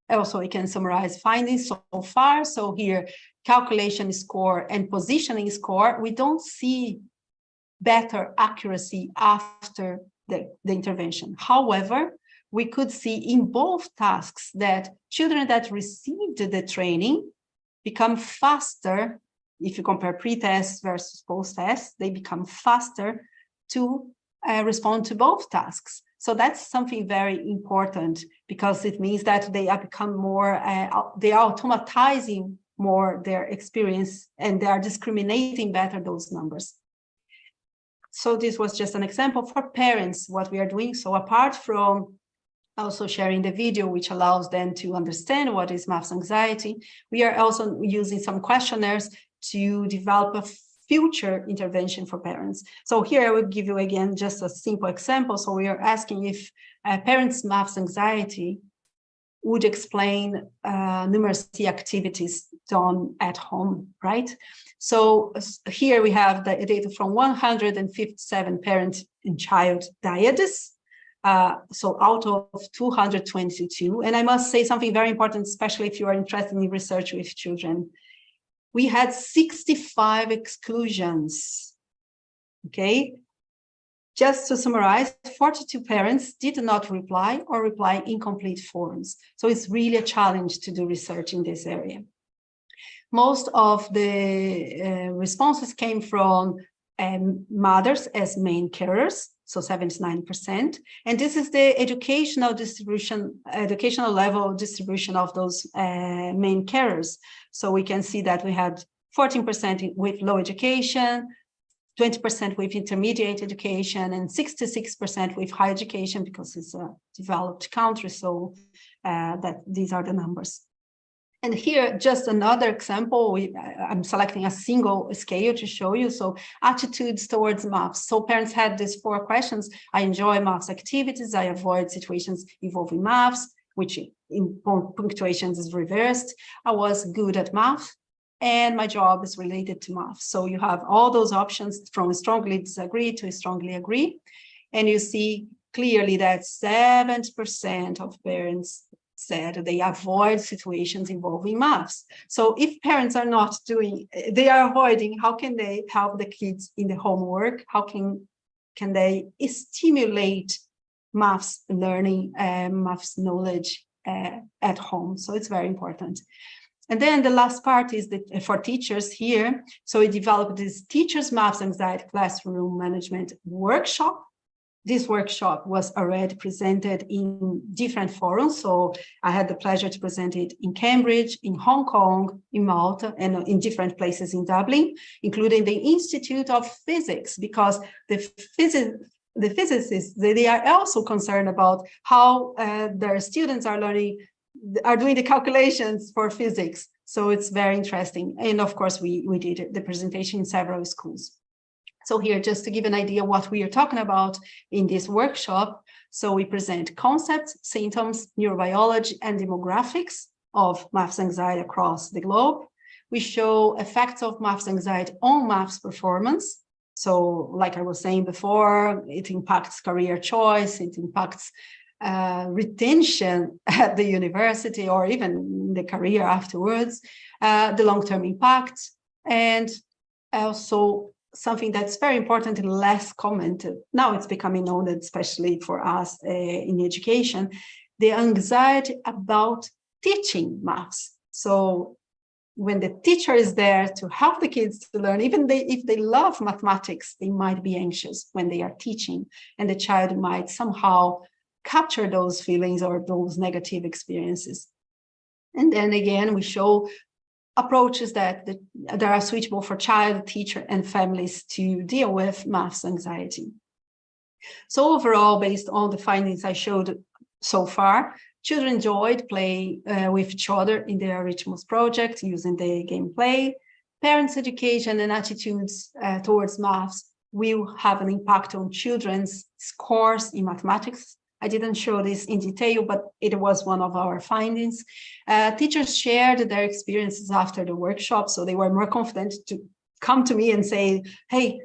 also we can summarize findings so far. So here, calculation score and positioning score, we don't see better accuracy after the intervention. However, we could see in both tasks that children that received the training become faster. If you compare pre-test versus post-test, they become faster to respond to both tasks. So that's something very important, because it means that they are become more, they are automatizing more their experience, and they are discriminating better those numbers. So this was just an example for parents, what we are doing. So apart from also sharing the video, which allows them to understand what is maths anxiety, we are also using some questionnaires to develop a future intervention for parents. So here I will give you again just a simple example. So we are asking if parents' maths anxiety would explain numeracy activities done at home, right? So here we have the data from 157 parent and child dyads. So out of 222, and I must say something very important, especially if you are interested in research with children. We had 65 exclusions, okay? Just to summarize, 42 parents did not reply or reply incomplete forms. So it's really a challenge to do research in this area. Most of the responses came from mothers as main carers, so 79%. And this is the educational distribution, educational level distribution of those main carers. So we can see that we had 14% with low education, 20% with intermediate education, and 66% with high education, because it's a developed country. So that these are the numbers. And here, just another example, I'm selecting a single scale to show you. So attitudes towards maths. So parents had these 4 questions. I enjoy maths activities. I avoid situations involving maths, which in punctuations is reversed. I was good at math. and my job is related to math. So you have all those options from strongly disagree to strongly agree. And you see clearly that 70% of parents said they avoid situations involving maths. So if parents are not doing, they are avoiding, how can they help the kids in the homework? How can they stimulate maths learning, maths knowledge at home? So it's very important. And then the last part is that for teachers here. So we developed this teachers maths anxiety classroom management workshop. This workshop was already presented in different forums. So I had the pleasure to present it in Cambridge, in Hong Kong, in Malta, and in different places in Dublin, including the Institute of Physics, because the physicists, they are also concerned about how their students are doing the calculations for physics. So it's very interesting. And of course, we did the presentation in several schools. So here, just to give an idea what we are talking about in this workshop. So we present concepts, symptoms, neurobiology, and demographics of maths anxiety across the globe. We show effects of maths anxiety on maths performance. So like I was saying before, it impacts career choice, it impacts retention at the university or even the career afterwards, the long-term impact, and also something that's very important and less commented. Now it's becoming known, especially for us in education, the anxiety about teaching maths. So when the teacher is there to help the kids to learn, even if they love mathematics, they might be anxious when they are teaching, and the child might somehow capture those feelings or those negative experiences. And then again, we show approaches that are suitable for child, teacher, and families to deal with maths anxiety. So overall, based on the findings I showed so far, children enjoyed playing with each other in the Arithmós Project using the gameplay. Parents' education and attitudes towards maths will have an impact on children's scores in mathematics. I didn't show this in detail, but it was one of our findings. Teachers shared their experiences after the workshop, so they were more confident to come to me and say, hey,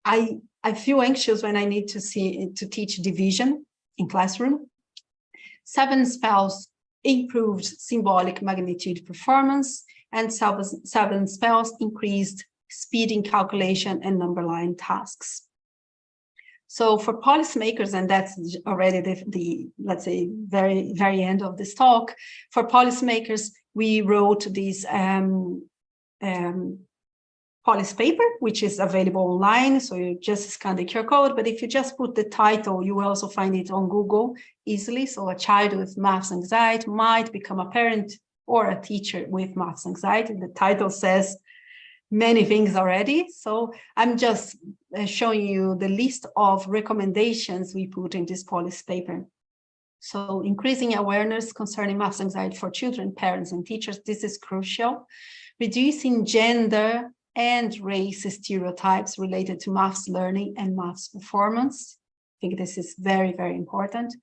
I feel anxious when I need to teach division in classroom. 7 spells improved symbolic magnitude performance, and 7 spells increased speed in calculation and number line tasks. So for policymakers, and that's already the let's say very end of this talk, for policymakers, we wrote this policy paper, which is available online. So you just scan the QR code, but if you just put the title, you will also find it on Google easily. So a child with maths anxiety might become a parent or a teacher with maths anxiety. The title says many things already. So I'm just showing you the list of recommendations we put in this policy paper. So increasing awareness concerning maths anxiety for children, parents, and teachers, this is crucial. Reducing gender and race stereotypes related to maths learning and maths performance. I think this is very important.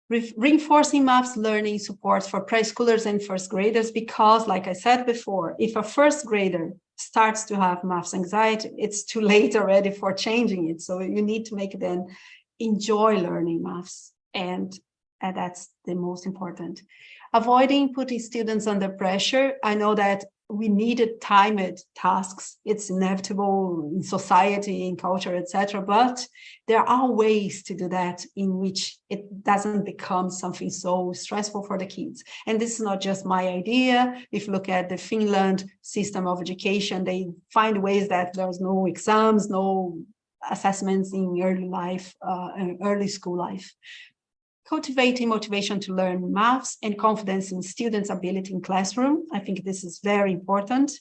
Reinforcing maths learning support for preschoolers and first graders, because like I said before, if a first grader starts to have maths anxiety, it's too late already for changing it. So you need to make them enjoy learning maths, and that's the most important. Avoiding putting students under pressure. I know that we needed timed tasks. It's inevitable in society, in culture, etc. But there are ways to do that in which it doesn't become something so stressful for the kids. And this is not just my idea. If you look at the Finland system of education, they find ways that there's no exams, no assessments in early life, early school life. Cultivating motivation to learn maths and confidence in students' ability in classroom. I think this is very important.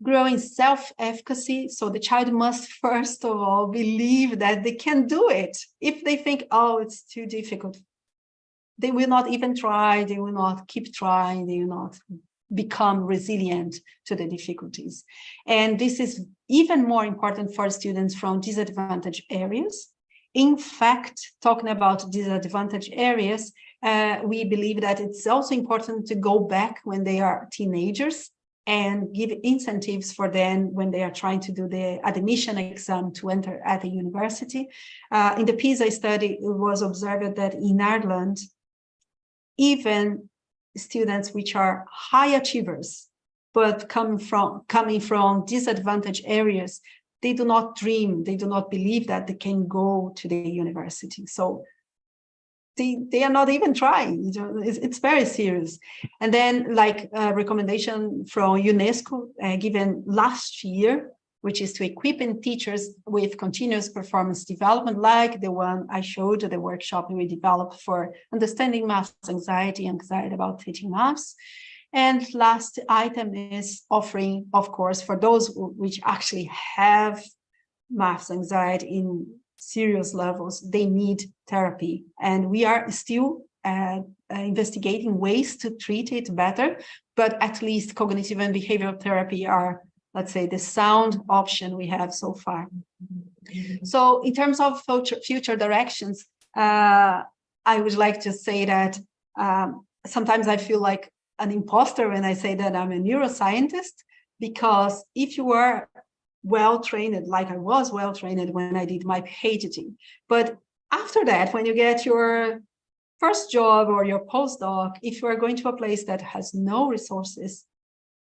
Growing self-efficacy. So the child must, first of all, believe that they can do it. If they think, oh, it's too difficult, they will not even try, they will not keep trying, they will not become resilient to the difficulties. And this is even more important for students from disadvantaged areas. In fact, talking about disadvantaged areas, we believe that it's also important to go back when they are teenagers and give incentives for them when they are trying to do the admission exam to enter at the university. In the PISA study, it was observed that in Ireland, even students which are high achievers, but coming from disadvantaged areas, they do not dream, they do not believe that they can go to the university. So they are not even trying. It's very serious. And then, like a recommendation from UNESCO given last year, which is to equip teachers with continuous performance development, like the one I showed at the workshop we developed for understanding math anxiety about teaching maths. And last item is offering, of course, for those which actually have math anxiety in serious levels, they need therapy. And we are still investigating ways to treat it better, but at least cognitive and behavioral therapy are, let's say, the sound option we have so far. So in terms of future directions, I would like to say that sometimes I feel like an imposter when I say that I'm a neuroscientist, because if you are well-trained, like I was well-trained when I did my PhD, but after that, when you get your first job or your postdoc, if you are going to a place that has no resources,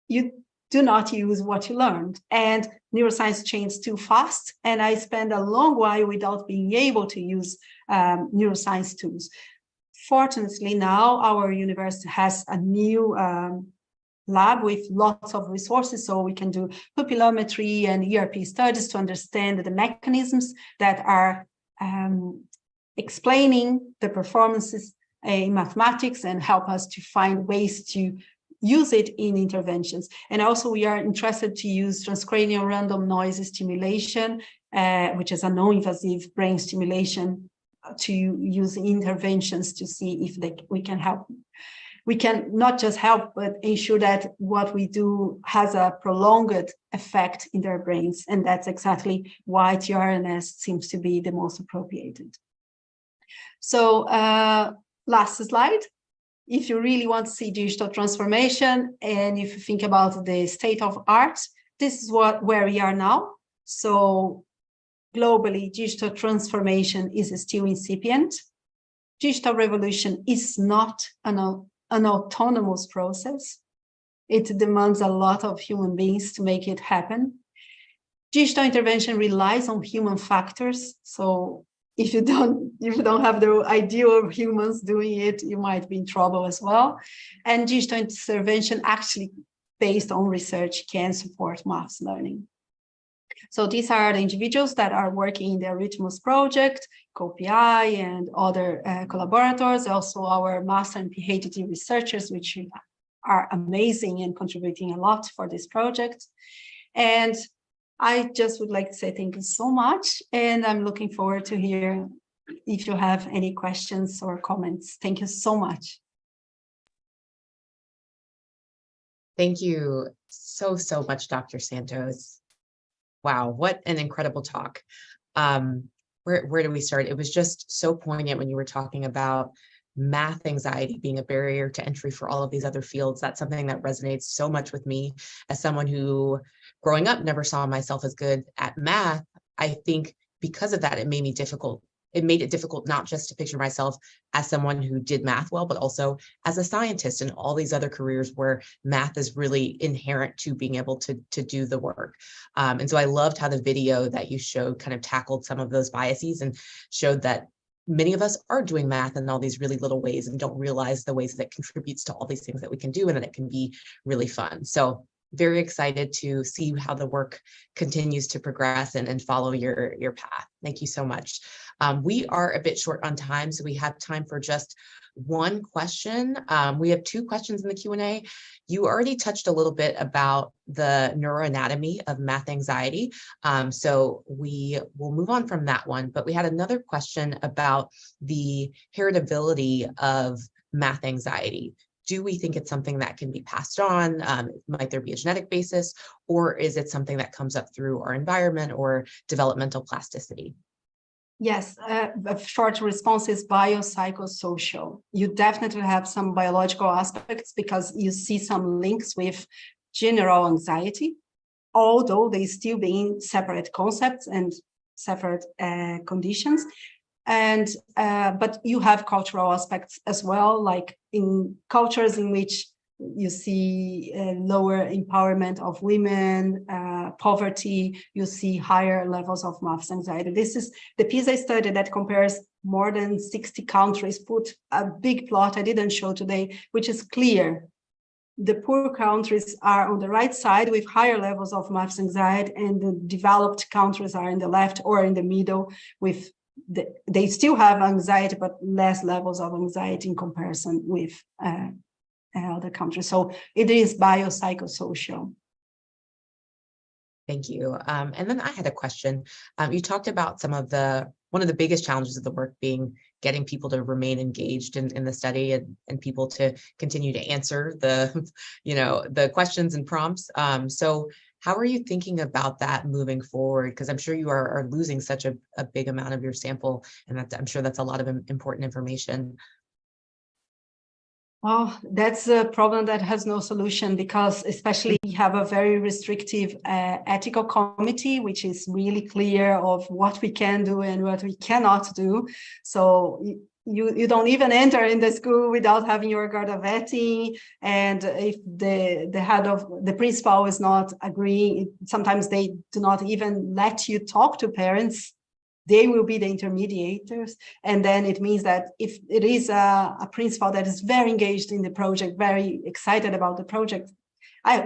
you do not use what you learned. And neuroscience changes too fast, and I spent a long while without being able to use neuroscience tools. Fortunately, now our university has a new lab with lots of resources, so we can do pupillometry and ERP studies to understand the mechanisms that are explaining the performances in mathematics and help us to find ways to use it in interventions. And also we are interested to use transcranial random noise stimulation, which is a non-invasive brain stimulation, to use interventions to see if we can help. We can not just help, but ensure that what we do has a prolonged effect in their brains. And that's exactly why TRNS seems to be the most appropriated. So last slide. If you really want to see digital transformation, and if you think about the state of art, this is where we are now. So globally, digital transformation is still incipient. Digital revolution is not an autonomous process. It demands a lot of human beings to make it happen. Digital intervention relies on human factors. So if you don't have the idea of humans doing it, you might be in trouble as well. And digital intervention, actually based on research, can support maths learning. So these are the individuals that are working in the Arithmós Project, COPI, and other collaborators, also our master and PhD researchers, which are amazing and contributing a lot for this project. And I just would like to say thank you so much, and I'm looking forward to hear if you have any questions or comments. Thank you so much. Thank you so much, Dr. Santos. Wow, what an incredible talk. Where do we start? It was just so poignant when you were talking about math anxiety being a barrier to entry for all of these other fields. That's something that resonates so much with me as someone who, growing up, never saw myself as good at math. I think because of that, it made me difficult. It made it difficult not just to picture myself as someone who did math well, but also as a scientist and all these other careers where math is really inherent to being able to do the work. And so I loved how the video that you showed kind of tackled some of those biases and showed that many of us are doing math in all these really little ways and don't realize the ways that it contributes to all these things that we can do, and that it can be really fun. So very excited to see how the work continues to progress and follow your path. Thank you so much. We are a bit short on time, so we have time for just one question. We have two questions in the Q&A. You already touched a little bit about the neuroanatomy of math anxiety, so we will move on from that one. But we had another question about the heritability of math anxiety. Do we think it's something that can be passed on? Might there be a genetic basis, or is it something that comes up through our environment or developmental plasticity? Yes, a short response is biopsychosocial. You definitely have some biological aspects because you see some links with general anxiety, although they still being separate concepts and separate conditions. And but you have cultural aspects as well, like in cultures in which you see lower empowerment of women, poverty, you see higher levels of maths anxiety. This is the PISA study that compares more than 60 countries, put a big plot I didn't show today, which is clear. The poor countries are on the right side with higher levels of maths anxiety, and the developed countries are in the left or in the middle with they still have anxiety, but less levels of anxiety in comparison with other countries. So it is biopsychosocial. Thank you. And then I had a question. You talked about one of the biggest challenges of the work being getting people to remain engaged in the study and people to continue to answer the questions and prompts. So how are you thinking about that moving forward? Because I'm sure you are losing such a big amount of your sample, and I'm sure that's a lot of important information. Well, that's a problem that has no solution, because especially we have a very restrictive ethical committee, which is really clear of what we can do and what we cannot do. So you don't even enter in the school without having your guard of vetting. And if the head of the principal is not agreeing, sometimes they do not even let you talk to parents. They will be the intermediators. And then it means that if it is a principal that is very engaged in the project, very excited about the project.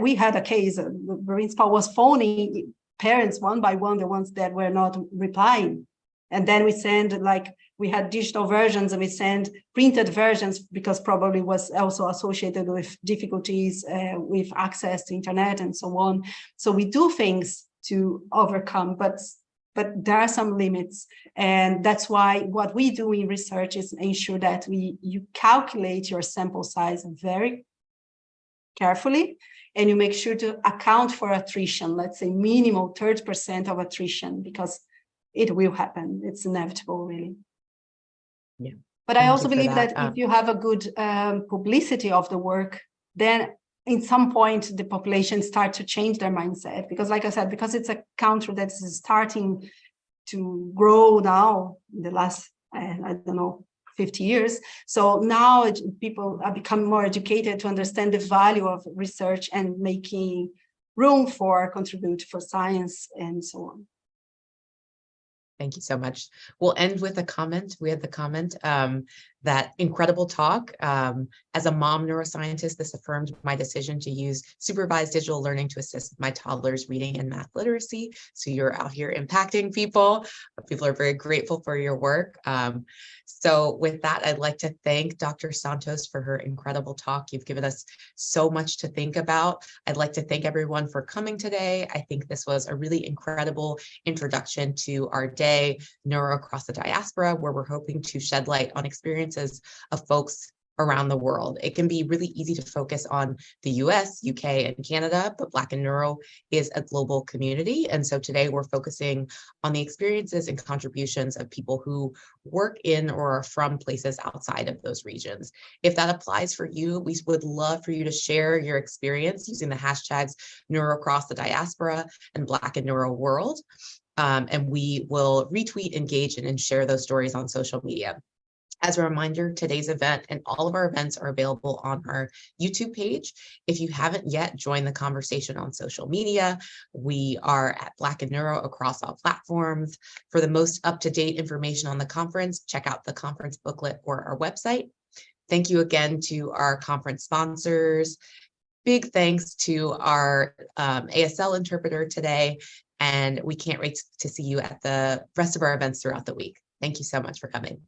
We had a case, the principal was phoning parents one by one, the ones that were not replying. And then we send, like, we had digital versions and we send printed versions, because probably was also associated with difficulties with access to internet and so on. So we do things to overcome, but there are some limits. And that's why what we do in research is ensure that you calculate your sample size very carefully, and you make sure to account for attrition, let's say minimal 30% of attrition, because it will happen. It's inevitable, really. Yeah. But I also believe that if you have a good publicity of the work, then in some point the population start to change their mindset, because like I said, because it's a country that is starting to grow now in the last, I don't know, 50 years. So now people are becoming more educated to understand the value of research and making room for contribute for science and so on. Thank you so much. We'll end with a comment. We had the comment that incredible talk. As a mom neuroscientist, this affirmed my decision to use supervised digital learning to assist my toddlers' reading and math literacy. So you're out here impacting people. People are very grateful for your work. So with that, I'd like to thank Dr. Santos for her incredible talk. You've given us so much to think about. I'd like to thank everyone for coming today. I think this was a really incredible introduction to our day, Neuro Across the Diaspora, where we're hoping to shed light on experiences of folks around the world. It can be really easy to focus on the US, UK, and Canada, but Black in Neuro is a global community. And so today we're focusing on the experiences and contributions of people who work in or are from places outside of those regions. If that applies for you, we would love for you to share your experience using the hashtags Neuro Across the Diaspora and Black in Neuro World. And we will retweet, engage, and share those stories on social media. As a reminder, today's event and all of our events are available on our YouTube page. If you haven't yet joined the conversation on social media, we are at Black in Neuro across all platforms. For the most up-to-date information on the conference, check out the conference booklet or our website. Thank you again to our conference sponsors. Big thanks to our ASL interpreter today, and we can't wait to see you at the rest of our events throughout the week. Thank you so much for coming.